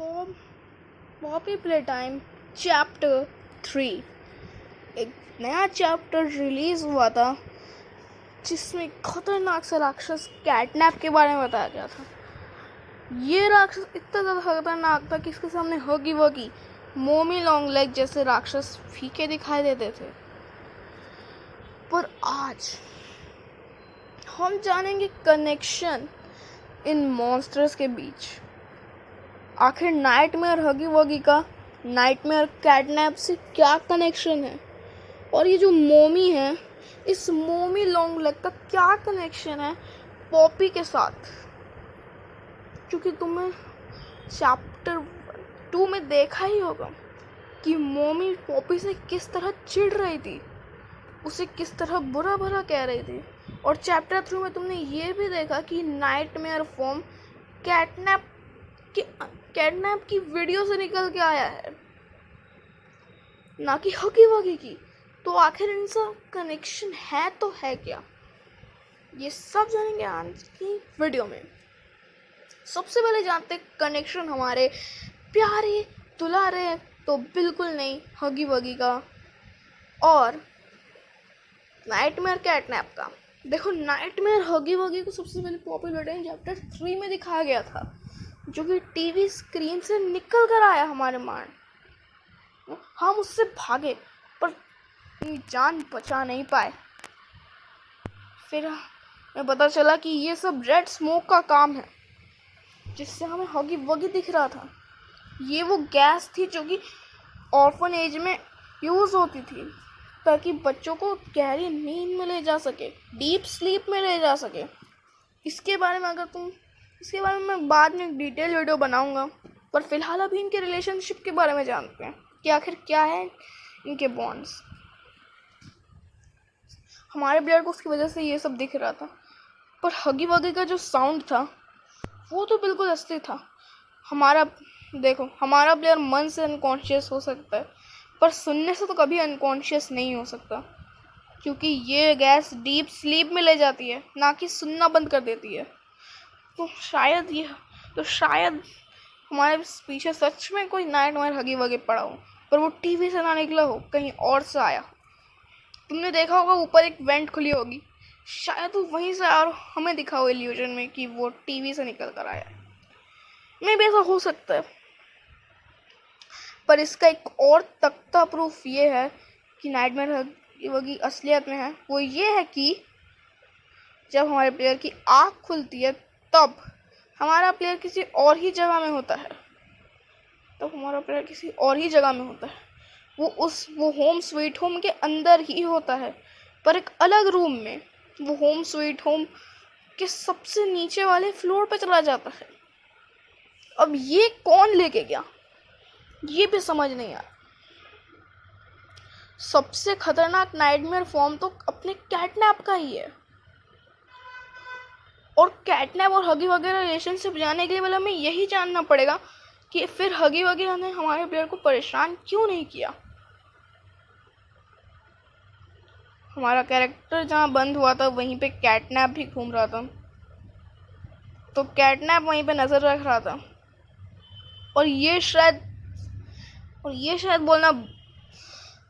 Poppy play time chapter 3। एक नया chapter release हुआ था जिसमें खतरनाक सा राक्षस कैटनैप के बारे में बताया गया था। ये राक्षस इतना ज़्यादा खतरनाक था कि इसके सामने हगी वगी मोमी लॉन्ग लेग जैसे राक्षस फीके दिखाई देते थे। पर आज हम जानेंगे कनेक्शन इन मॉन्स्टर्स के बीच। आखिर नाइटमेयर हगी वगी का नाइटमेयर कैटनैप से क्या कनेक्शन है, और ये जो मोमी है इस मोमी लॉन्ग लेग का क्या कनेक्शन है पॉपी के साथ। क्योंकि तुमने चैप्टर 2 में देखा ही होगा कि मोमी पॉपी से किस तरह चिढ़ रही थी, उसे किस तरह बुरा भला कह रही थी। और चैप्टर 3 में तुमने ये भी देखा कि नाइटमेयर फॉर्म कैटनैप की वीडियो से निकल के आया है, ना कि हगी वगी की। तो आखिर इनका कनेक्शन है तो है क्या, ये सब जानेंगे आज की वीडियो में। सबसे पहले जानते हैं कनेक्शन हमारे प्यारे दुलारे तो बिल्कुल नहीं हगी वगी का और नाइटमेयर कैटनैप का। देखो, नाइटमेयर हगी वगी को सबसे पहले पॉपुलर टाइम चैप्टर 3 में दिखाया गया था, जो कि टीवी स्क्रीन से निकल कर आया हमारे माइंड। हम उससे भागे पर जान बचा नहीं पाए। फिर हमें पता चला कि ये सब रेड स्मोक का काम है, जिससे हमें हगी वगी दिख रहा था। ये वो गैस थी जो कि ऑर्फन एज में यूज़ होती थी ताकि बच्चों को गहरी नींद में ले जा सके, डीप स्लीप में ले जा सके। इसके बारे में मैं बाद में डिटेल वीडियो बनाऊंगा, पर फिलहाल अभी इनके रिलेशनशिप के बारे में जानते हैं कि आखिर क्या है इनके बॉन्ड्स। हमारे प्लेयर को उसकी वजह से ये सब दिख रहा था, पर हगी वगी का जो साउंड था वो तो बिल्कुल असली था। हमारा प्लेयर मन से अनकॉन्शियस हो सकता है, पर सुनने से तो कभी अनकॉन्शियस नहीं हो सकता, क्योंकि ये गैस डीप स्लीप में ले जाती है, ना कि सुनना बंद कर देती है। तो शायद हमारे पीछे सच में कोई नाइटमेयर हगी वगी पड़ा हो, पर वो टीवी से ना निकला हो, कहीं और से आया। तुमने देखा होगा ऊपर एक वेंट खुली होगी, शायद वो वहीं से और हमें दिखा हो इल्यूजन में कि वो टीवी से निकल कर आया है। मे भी ऐसा हो सकता है, पर इसका एक और तख्ता प्रूफ ये है कि नाइटमेयर हगी वगी असलियत में है। वो ये है कि जब हमारे प्लेयर की आँख खुलती है तब हमारा प्लेयर किसी और ही जगह में होता है। वो होम स्वीट होम के अंदर ही होता है, पर एक अलग रूम में। वो होम स्वीट होम के सबसे नीचे वाले फ्लोर पे चला जाता है। अब ये कौन लेके गया, ये भी समझ नहीं आया। सबसे खतरनाक नाइटमेयर फॉर्म तो अपने कैटनैप का ही है, और कैटनैप और हगी वगी रिलेशनशिप जानने के लिए मतलब हमें यही जानना पड़ेगा कि फिर हगी वगी ने हमारे प्लेयर को परेशान क्यों नहीं किया। हमारा कैरेक्टर जहाँ बंद हुआ था वहीं पे कैटनैप भी घूम रहा था, तो कैटनैप वहीं पे नज़र रख रहा था। और ये शायद बोलना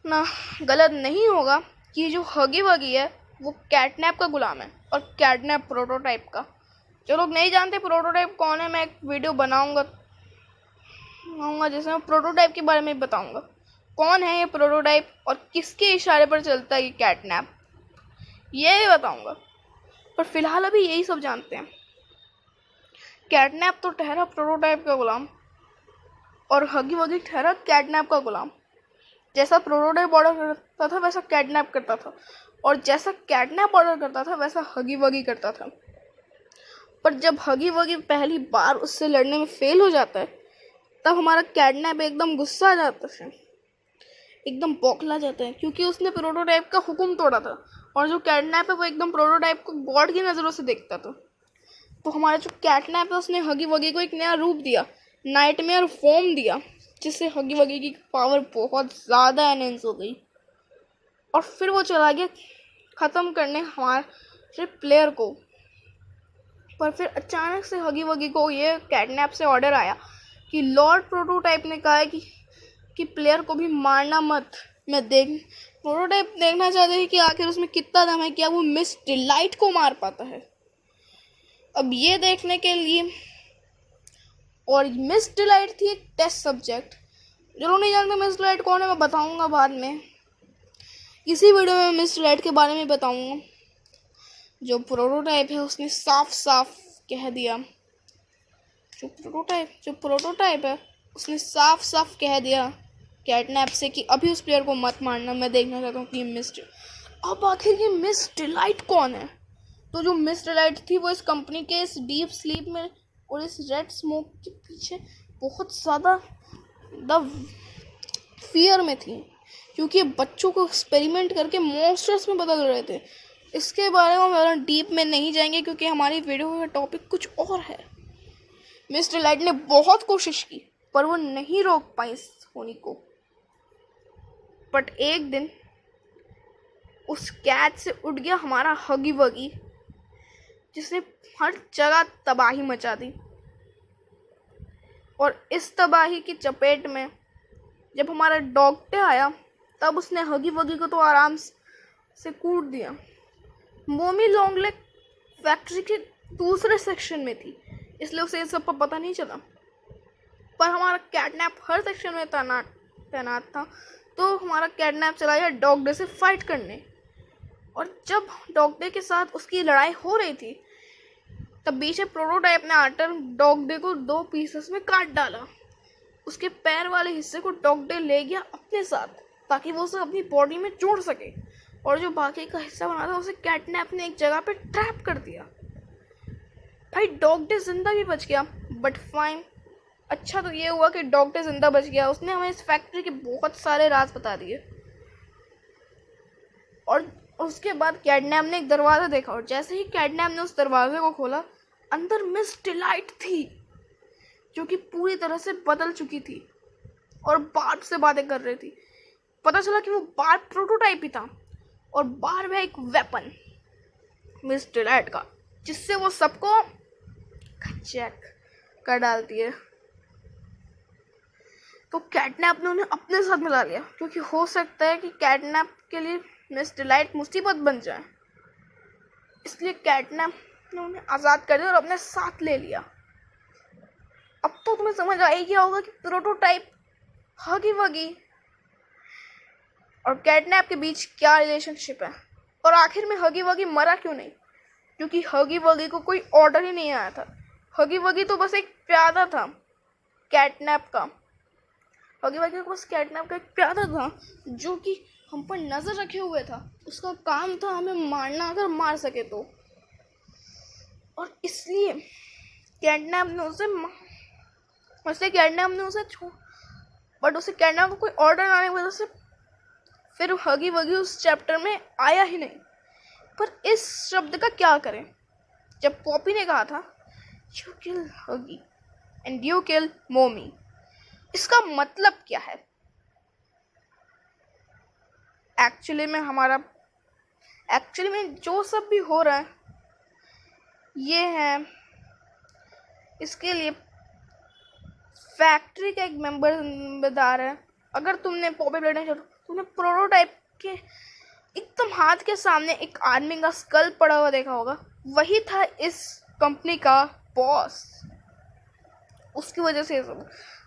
ना गलत नहीं होगा कि जो हगी वगी है वो कैटनैप का गुलाम है, और कैटनैप प्रोटोटाइप का। जो लोग नहीं जानते प्रोटोटाइप कौन है, मैं एक वीडियो बनाऊंगा जिसमें प्रोटोटाइप के बारे में बताऊंगा कौन है ये प्रोटोटाइप और किसके इशारे पर चलता है ये कैटनैप, ये भी बताऊंगा। पर फिलहाल अभी यही सब जानते हैं। कैटनैप तो ठहरा प्रोटोटाइप का गुलाम, और हगी वगी ठहरा कैटनैप का गुलाम। जैसा प्रोटोटाइप ऑर्डर करता था वैसा कैटनैप करता था, और जैसा कैटनैप ऑर्डर करता था वैसा हगी वगी करता था। पर जब हगी वगी पहली बार उससे लड़ने में फेल हो जाता है तब हमारा कैटनैप एकदम गुस्सा आ जाता है, एकदम बौखला जाता है, क्योंकि उसने प्रोटोटाइप का हुक्म तोड़ा था। और जो कैटनैप है वो एकदम प्रोटोटाइप को गॉड की नज़रों से देखता था। तो हमारा जो कैटनैप है उसने हगी वगी को एक नया रूप दिया, नाइटमेयर फॉर्म दिया, जिससे हगी वगी की पावर बहुत ज़्यादा एनहेंस हो गई। और फिर वो चला गया ख़त्म करने हमारे प्लेयर को। पर फिर अचानक से हगी वगी को ये कैटनैप से ऑर्डर आया कि लॉर्ड प्रोटोटाइप ने कहा है कि प्लेयर को भी मारना मत। प्रोटोटाइप देखना चाहते हैं कि आखिर उसमें कितना दम है, क्या वो मिस डिलाइट को मार पाता है। अब ये देखने के लिए, और मिस डिलाइट थी एक टेस्ट सब्जेक्ट। जो नहीं जानते मिस डिलाइट कौन है मैं बताऊंगा बाद में, इसी वीडियो में मिस डिलाइट के बारे में बताऊंगा। जो प्रोटोटाइप है उसने साफ साफ कह दिया, जो प्रोटोटाइप है उसने साफ साफ कह दिया कैटनैप से कि अभी उस प्लेयर को मत मारना, मैं देखना चाहता हूँ कि मिस। अब आखिर ये मिस डिलाइट कौन है? तो जो मिस डिलाइट थी वो इस कंपनी के इस डीप स्लीप में और इस रेड स्मोक के पीछे बहुत ज़्यादा द फियर में थी, क्योंकि बच्चों को एक्सपेरिमेंट करके मॉन्स्टर्स में बदल रहे थे। इसके बारे में हम डीप में नहीं जाएंगे क्योंकि हमारी वीडियो का टॉपिक कुछ और है। मिस डिलाइट ने बहुत कोशिश की पर वो नहीं रोक पाई इस होनी को। बट एक दिन उस कैच से उठ गया हमारा हगी वगी, जिसने हर जगह तबाही मचा दी। और इस तबाही की चपेट में जब हमारा डॉक्टर आया तब उसने हगी वगी को तो आराम से कूट दिया। मोमी लॉन्गलेग फैक्ट्री के दूसरे सेक्शन में थी, इसलिए उसे सब पर पता नहीं चला। पर हमारा कैटनैप हर सेक्शन में तैनात था, तो हमारा कैटनैप चला गया डॉग डे से फाइट करने। और जब डॉग डे के साथ उसकी लड़ाई हो रही थी तब बीच में प्रोटोटाइप ने आकर डॉग डे को 2 पीसेस में काट डाला। उसके पैर वाले हिस्से को डॉग डे ले गया अपने साथ ताकि वो उसे अपनी बॉडी में जोड़ सके, और जो बाकी का हिस्सा बना था उसे कैटनैप ने एक जगह पे ट्रैप कर दिया। भाई डॉग डे जिंदा भी बच गया, बट फाइन। अच्छा तो ये हुआ कि डॉग डे जिंदा बच गया, उसने हमें इस फैक्ट्री के बहुत सारे राज बता दिए। और उसके बाद कैटनैप ने एक दरवाज़ा देखा, और जैसे ही कैटनैप ने उस दरवाजे को खोला अंदर मिस डिलाइट थी, जो कि पूरी तरह से बदल चुकी थी और बार्ब से बातें कर रही थी। पता चला कि वो बार्ब प्रोटोटाइप ही था, और बार्ब है एक वेपन मिस डिलाइट का, जिससे वो सबको चेक कर डालती है। तो कैटनैप ने उन्हें अपने साथ मिला लिया, क्योंकि हो सकता है कि कैटनैप के लिए मिस डिलाइट मुसीबत बन जाए। इसलिए कैटनैप ने उन्हें आज़ाद कर दिया और अपने साथ ले लिया। अब तो तुम्हें समझ आ ही गया होगा कि प्रोटोटाइप, हगी वगी और कैटनैप के बीच क्या रिलेशनशिप है, और आखिर में हगी वगी मरा क्यों नहीं। क्योंकि हगी वगी को कोई ऑर्डर ही नहीं आया था। हगी वगी तो बस एक प्यादा था कैटनैप का। हगी वगी को बस कैटनैप का एक प्यादा था जो कि हम पर नज़र रखे हुए था। उसका काम था हमें मारना, अगर मार सके तो। और इसलिए कैटनैप ने उसे बट उसे कैटनैप को कोई ऑर्डर आने की वजह से फिर हगी वगी उस चैप्टर में आया ही नहीं। पर इस शब्द का क्या करें, जब पॉपी ने कहा था यू किल हगी एंड यू किल मोमी, इसका मतलब क्या है? एक्चुअली में जो सब भी हो रहा है ये है, इसके लिए फैक्ट्री का एक जिम्मेदार है। अगर तुमने पॉपी ब्लेड नहीं छोड़ा, तुमने प्रोटोटाइप के एकदम हाथ के सामने एक आदमी का स्कल पड़ा हुआ देखा होगा, वही था इस कंपनी का बॉस। उसकी वजह से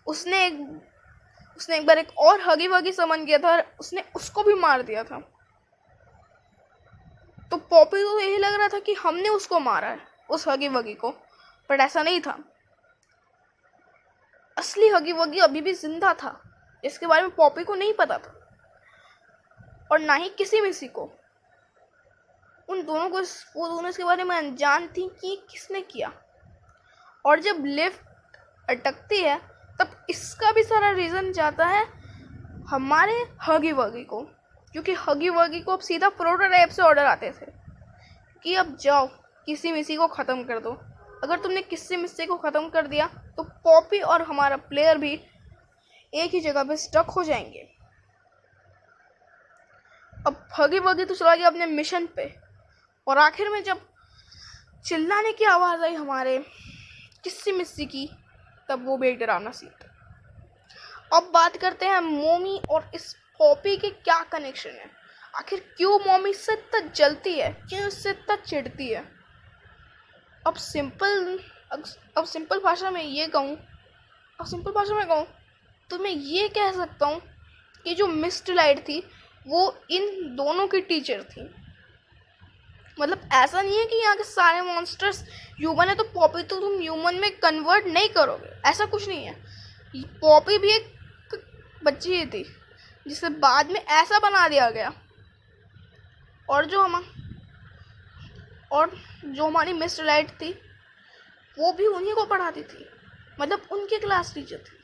उसने एक बार एक और हगी वगी समन किया था और उसने उसको भी मार दिया था। तो पॉपी को यही लग रहा था कि हमने उसको मारा है, उस हगी वगी को, पर ऐसा नहीं था। असली हगी वगी अभी भी जिंदा था, इसके बारे में पॉपी को नहीं पता था, और ना ही किसी मिसी को। वो दोनों इसके बारे में अनजान थी कि किसने किया। और जब लिफ्ट अटकती है तब इसका भी सारा रीज़न जाता है हमारे हगी वगी को, क्योंकि हगी वगी को अब सीधा प्रोटोटाइप से ऑर्डर आते थे कि अब जाओ किसी मिसी को ख़त्म कर दो। अगर तुमने किसी मिसी को ख़त्म कर दिया तो पॉपी और हमारा प्लेयर भी एक ही जगह पे स्टक हो जाएंगे। अब हगी वगी तो चला गया अपने मिशन पे, और आखिर में जब चिल्लाने की आवाज़ आई हमारे किसी मिसी की, तब वो भी एक डरावना सीन था। अब बात करते हैं मॉमी और इस पॉपी के क्या कनेक्शन है। आखिर क्यों मॉमी इससे इतना जलती है, क्यों इससे इतना चिढ़ती है। अब सिंपल भाषा में कहूँ तो मैं ये कह सकता हूँ कि जो मिस डिलाइट थी वो इन दोनों की टीचर थी। मतलब ऐसा नहीं है कि यहाँ के सारे मॉन्स्टर्स ह्यूमन है तो पॉपी तो तुम ह्यूमन में कन्वर्ट नहीं करोगे, ऐसा कुछ नहीं है। पॉपी भी एक बच्ची ही थी जिसे बाद में ऐसा बना दिया गया। और जो हमारी मिस डिलाइट थी वो भी उन्हीं को पढ़ाती थी, मतलब उनकी क्लास टीचर थी।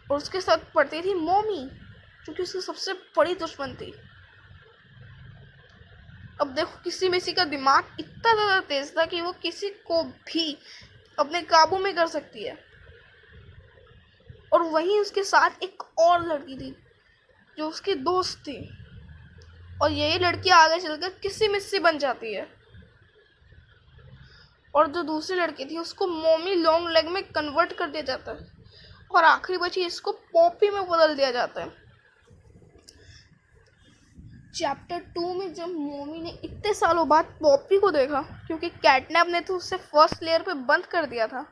और उसके साथ पढ़ती थी मॉमी, जो कि उसकी सबसे बड़ी दुश्मन थी। अब देखो किसी का दिमाग इतना ज़्यादा तेज था कि वो किसी को भी अपने काबू में कर सकती है। और वहीं उसके साथ एक और लड़की थी जो उसकी दोस्त थी, और यही लड़की आगे चलकर किसी मिस्सी बन जाती है। और जो दूसरी लड़की थी उसको मॉमी लॉन्ग लेग में कन्वर्ट कर दिया जाता है, और आखिरी बची इसको पॉपी में बदल दिया जाता है। चैप्टर 2 में जब मॉमी ने इतने सालों बाद पॉपी को देखा, क्योंकि कैटनैप ने तो उसे फर्स्ट लेयर पे बंद कर दिया था,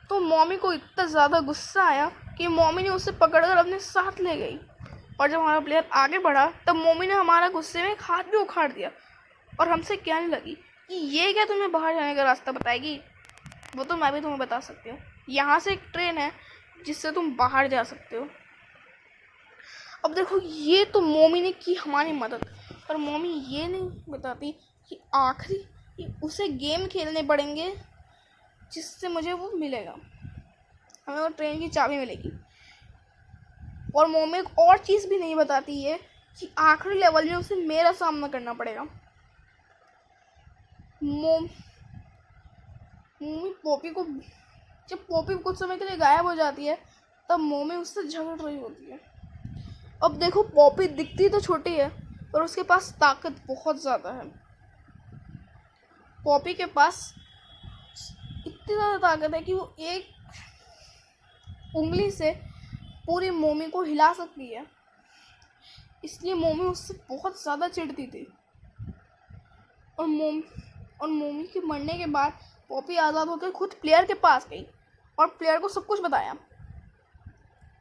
तो मॉमी को इतना ज़्यादा गुस्सा आया कि मॉमी ने उसे पकड़कर अपने साथ ले गई। और जब हमारा प्लेयर आगे बढ़ा तब मॉमी ने हमारा गुस्से में एक हाथ भी उखाड़ दिया और हमसे कहने लगी कि ये क्या तुम्हें बाहर जाने का रास्ता बताएगी। वो तो मैं भी तुम्हें बता सकती हूँ, यहाँ से एक ट्रेन है जिससे तुम बाहर जा सकते हो। अब देखो ये तो मॉमी ने की हमारी मदद, पर मॉमी ये नहीं बताती कि आखिरी उसे गेम खेलने पड़ेंगे जिससे मुझे वो मिलेगा, हमें वो ट्रेन की चाबी मिलेगी। और मॉमी एक और चीज़ भी नहीं बताती है कि आखिरी लेवल में उसे मेरा सामना करना पड़ेगा। जब पॉपी कुछ समय के लिए गायब हो जाती है तब मॉमी उससे झगड़ रही होती है। अब देखो पॉपी दिखती तो छोटी है पर उसके पास ताकत बहुत ज़्यादा है। पॉपी के पास इतनी ज़्यादा ताकत है कि वो एक उंगली से पूरी मॉमी को हिला सकती है, इसलिए मॉमी उससे बहुत ज़्यादा चिढ़ती थी। और मॉमी के मरने के बाद पॉपी आज़ाद होकर खुद प्लेयर के पास गई और प्लेयर को सब कुछ बताया,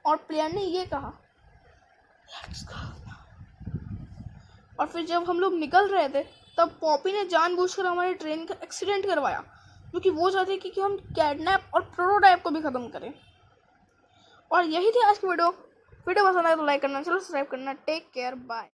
और प्लेयर ने ये कहा लेट्स गो। और फिर जब हम लोग निकल रहे थे तब पॉपी ने जानबूझकर हमारी ट्रेन का एक्सीडेंट करवाया, क्योंकि वो चाहती कि हम कैडनैप और प्रोटोटाइप को भी ख़त्म करें। और यही थी आज की वीडियो पसंद आए तो लाइक करना, चलो सब्सक्राइब करना। Take care, bye.